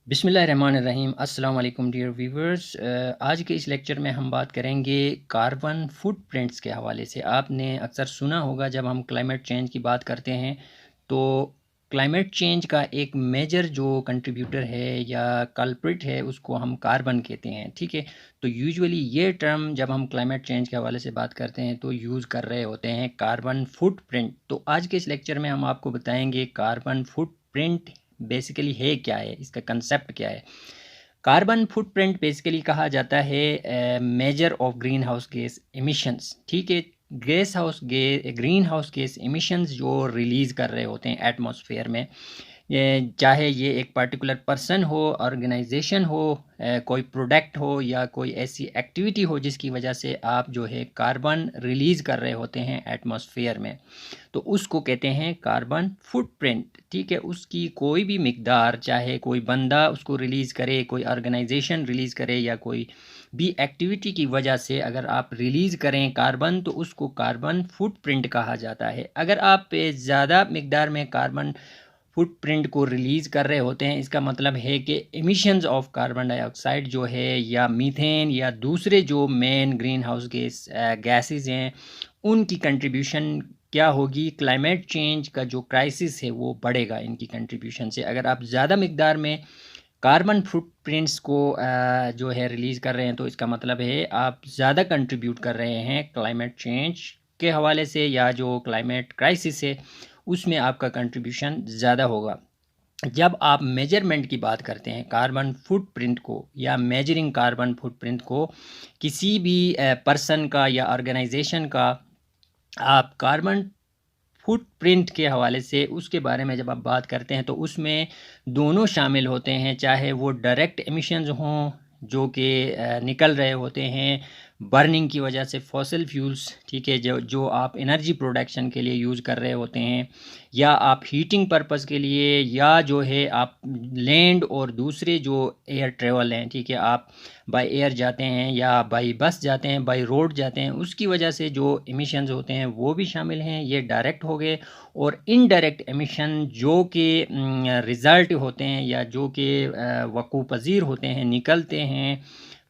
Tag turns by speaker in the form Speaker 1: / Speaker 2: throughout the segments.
Speaker 1: बिस्मिल्लाहिर्रहमानिर्रहीम अस्सलाम वालेकुम डियर व्यूवर्स। आज के इस लेक्चर में हम बात करेंगे कार्बन फुटप्रिंट्स के हवाले से। आपने अक्सर सुना होगा जब हम क्लाइमेट चेंज की बात करते हैं तो क्लाइमेट चेंज का एक मेजर जो कंट्रीब्यूटर है या कल्प्रिट है उसको हम कार्बन कहते हैं। ठीक है, तो यूजुअली ये टर्म जब हम क्लाइमेट चेंज के हवाले से बात करते हैं तो यूज़ कर रहे होते हैं कार्बन फुटप्रिंट। तो आज के इस लेक्चर में हम आपको बताएंगे कार्बन फुटप्रिंट बेसिकली है क्या है, इसका कंसेप्ट क्या है। कार्बन फुटप्रिंट बेसिकली कहा जाता है measure of green house gas emissions. ठीक है, ग्रीन हाउस गैस एमिशंस जो रिलीज़ कर रहे होते हैं एटमॉस्फेयर में, चाहे ये एक पर्टिकुलर पर्सन हो, ऑर्गेनाइजेशन हो, कोई प्रोडक्ट हो या कोई ऐसी एक्टिविटी हो जिसकी वजह से आप जो है कार्बन रिलीज़ कर रहे होते हैं एटमॉस्फेयर में, तो उसको कहते हैं कार्बन फुटप्रिंट। ठीक है, उसकी कोई भी मिकदार, चाहे कोई बंदा उसको रिलीज़ करे, कोई ऑर्गेनाइजेशन रिलीज़ करे या कोई भी एक्टिविटी की वजह से अगर आप रिलीज़ करें कार्बन तो उसको कार्बन फुटप्रिंट कहा जाता है। अगर आप ज़्यादा मिकदार में कार्बन फुटप्रिंट को रिलीज़ कर रहे होते हैं, इसका मतलब है कि एमिशंस ऑफ कार्बन डाइऑक्साइड जो है या मीथेन या दूसरे जो मेन ग्रीन हाउस गैसेस हैं उनकी कंट्रीब्यूशन क्या होगी, क्लाइमेट चेंज का जो क्राइसिस है वो बढ़ेगा इनकी कंट्रीब्यूशन से। अगर आप ज़्यादा मिकदार में कार्बन फुटप्रिंट्स को जो है रिलीज़ कर रहे हैं तो इसका मतलब है आप ज़्यादा कंट्रीब्यूट कर रहे हैं क्लाइमेट चेंज के हवाले से, या जो क्लाइमेट क्राइसिस है उसमें आपका कंट्रीब्यूशन ज़्यादा होगा। जब आप मेजरमेंट की बात करते हैं कार्बन फुटप्रिंट को या मेजरिंग कार्बन फुटप्रिंट को किसी भी पर्सन का या ऑर्गेनाइजेशन का, आप कार्बन फुटप्रिंट के हवाले से उसके बारे में जब आप बात करते हैं तो उसमें दोनों शामिल होते हैं, चाहे वो डायरेक्ट एमिशंस हों जो कि निकल रहे होते हैं बर्निंग की वजह से फॉसिल फ्यूल्स। ठीक है, जो जो आप एनर्जी प्रोडक्शन के लिए यूज़ कर रहे होते हैं, या आप हीटिंग पर्पस के लिए, या जो है आप लैंड और दूसरे जो एयर ट्रेवल हैं, ठीक है, आप बाय एयर जाते हैं या बाय बस जाते हैं, बाय रोड जाते हैं, उसकी वजह से जो एमिशंस होते हैं वो भी शामिल हैं। ये डायरेक्ट हो गए। और इनडायरेक्ट एमिशन जो कि रिज़ल्ट होते हैं या जो कि वक़ूअ पज़ीर होते हैं, निकलते हैं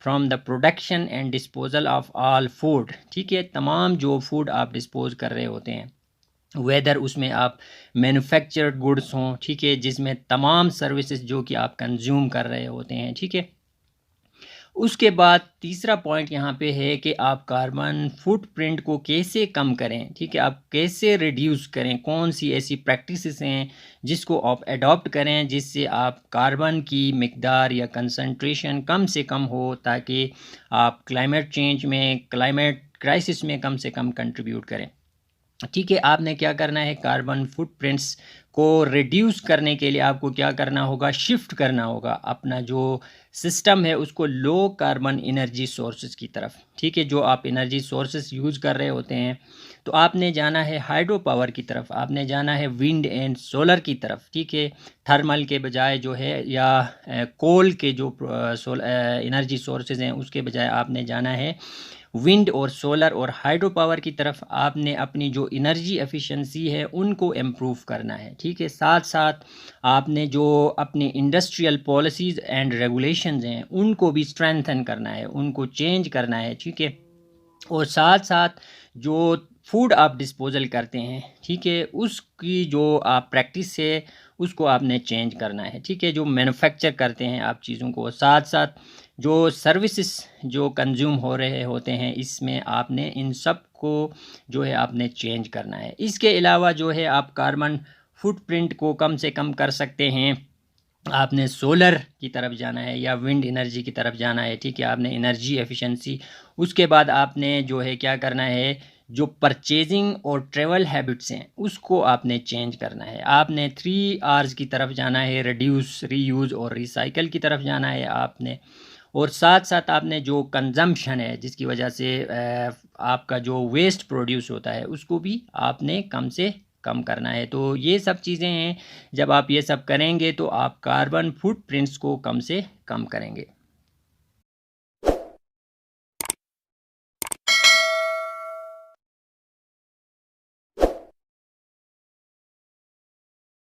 Speaker 1: from the production and disposal of all food. ठीक है, तमाम जो फूड आप डिस्पोज कर रहे होते हैं, वेदर उसमें आप मैन्युफैक्चर्ड गुड्स हों, ठीक है, जिसमें तमाम सर्विसेज जो कि आप कंज्यूम कर रहे होते हैं। ठीक है, उसके बाद तीसरा पॉइंट यहाँ पे है कि आप कार्बन फुटप्रिंट को कैसे कम करें। ठीक है, आप कैसे रिड्यूस करें, कौन सी ऐसी प्रैक्टिसेस हैं जिसको आप अडॉप्ट करें जिससे आप कार्बन की मिकदार या कंसंट्रेशन कम से कम हो, ताकि आप क्लाइमेट चेंज में, क्लाइमेट क्राइसिस में कम से कम कंट्रीब्यूट करें। ठीक है, आपने क्या करना है, कार्बन फुटप्रिंट्स को रिड्यूस करने के लिए आपको क्या करना होगा, शिफ्ट करना होगा अपना जो सिस्टम है उसको लो कार्बन एनर्जी सोर्सेज की तरफ। ठीक है, जो आप एनर्जी सोर्सेज यूज़ कर रहे होते हैं तो आपने जाना है हाइड्रो पावर की तरफ, आपने जाना है विंड एंड सोलर की तरफ। ठीक है, थर्मल के बजाय जो है, या कोल के जो एनर्जी सोर्सेज हैं उसके बजाय आपने जाना है विंड और सोलर और हाइड्रो पावर की तरफ। आपने अपनी जो एनर्जी एफिशिएंसी है उनको इम्प्रूव करना है। ठीक है, साथ साथ आपने जो अपनी इंडस्ट्रियल पॉलिसीज़ एंड रेगुलेशंस हैं उनको भी स्ट्रेंथन करना है, उनको चेंज करना है। ठीक है, और साथ साथ जो फूड आप डिस्पोजल करते हैं, ठीक है, उसकी जो आप प्रैक्टिस है उसको आपने चेंज करना है। ठीक है, जो मैन्युफैक्चर करते हैं आप चीज़ों को, साथ साथ जो सर्विसेज जो कंज्यूम हो रहे होते हैं, इसमें आपने इन सब को जो है आपने चेंज करना है। इसके अलावा जो है आप कार्बन फुटप्रिंट को कम से कम कर सकते हैं, आपने सोलर की तरफ जाना है या विंड एनर्जी की तरफ जाना है। ठीक है, आपने एनर्जी एफिशिएंसी, उसके बाद आपने जो है क्या करना है, जो परचेजिंग और ट्रेवल हैबिट्स हैं उसको आपने चेंज करना है। आपने 3 R's की तरफ जाना है, रिड्यूस, रीयूज़ और रिसाइकल की तरफ जाना है आपने। और साथ साथ आपने जो कंजम्पशन है जिसकी वजह से आपका जो वेस्ट प्रोड्यूस होता है उसको भी आपने कम से कम करना है। तो ये सब चीज़ें हैं, जब आप ये सब करेंगे तो आप कार्बन फुटप्रिंट्स को कम से कम करेंगे।